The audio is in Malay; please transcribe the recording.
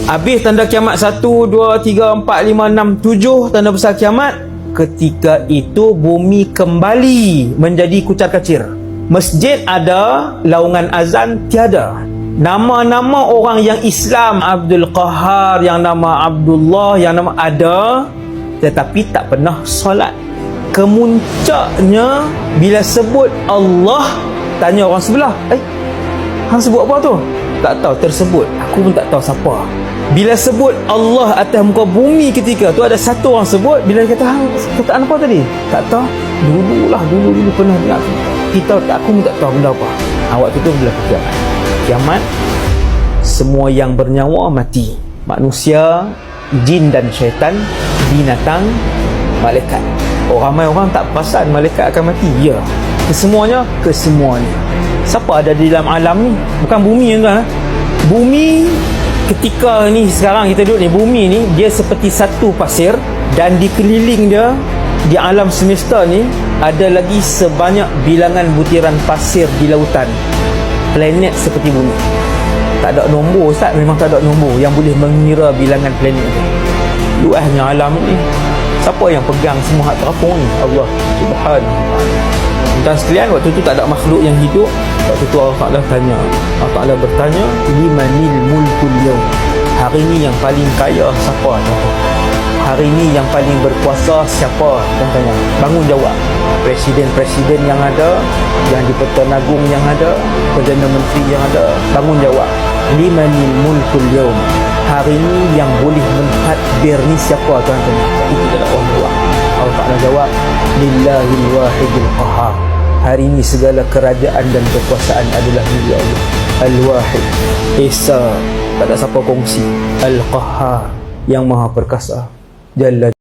Habis tanda kiamat 1, 2, 3, 4, 5, 6, 7 tanda besar kiamat. Ketika itu bumi kembali menjadi kucar kacir. Masjid ada, laungan azan tiada. Nama-nama orang yang Islam, Abdul Qahar, yang nama Abdullah, yang nama ada, tetapi tak pernah solat. Kemuncaknya bila sebut Allah, tanya orang sebelah, hang sebut apa tu? Tak tahu, tersebut. Aku pun tak tahu siapa. Bila sebut Allah atas muka bumi ketika tu, ada satu orang sebut. Bila dia kata, hang kataan apa tadi? Tak tahu. Dulu pernah dengar. Kita, aku pun tak tahu benda apa. Waktu tu bila kiamat. Kiamat, semua yang bernyawa mati. Manusia, jin dan syaitan, binatang, malaikat. Ramai orang tak perasan malaikat akan mati. Ya. Kesemuanya. Siapa ada di dalam alam ni? Bukan bumi tuan. Bumi ketika ni sekarang kita duduk ni, bumi ni dia seperti satu pasir, dan dikeliling dia di alam semesta ni ada lagi sebanyak bilangan butiran pasir di lautan. Planet seperti bumi. Tak ada nombor Ustaz, memang tak ada nombor yang boleh mengira bilangan planet ni. Luasnya alam ni. Siapa yang pegang semua hak terapung ni? Allah Subhanahu wa ta'ala. Dan sekalian, waktu tu tak ada makhluk yang hidup. Waktu tu Allah Ta'ala tanya, Allah Ta'ala bertanya, limanil mulkul yawm. Hari ni yang paling kaya siapa? Hari ni yang paling berkuasa siapa? Dan tanya, bangun jawab. Presiden-presiden yang ada, yang di Pertuan Agong yang ada, Perdana Menteri yang ada, bangun jawab. Limanil mulkul yawm. Hari ni yang boleh mentadbir ni siapa? Tuan-tuan, itu tidak ada orang jawab. Allah Ta'ala jawab, lillahil wahidil qahar. Hari ini segala kerajaan dan kekuasaan adalah milik Allah. Al-Wahid, Esa, tak ada siapa kongsi. Al-Qahar, yang maha perkasa. Jalla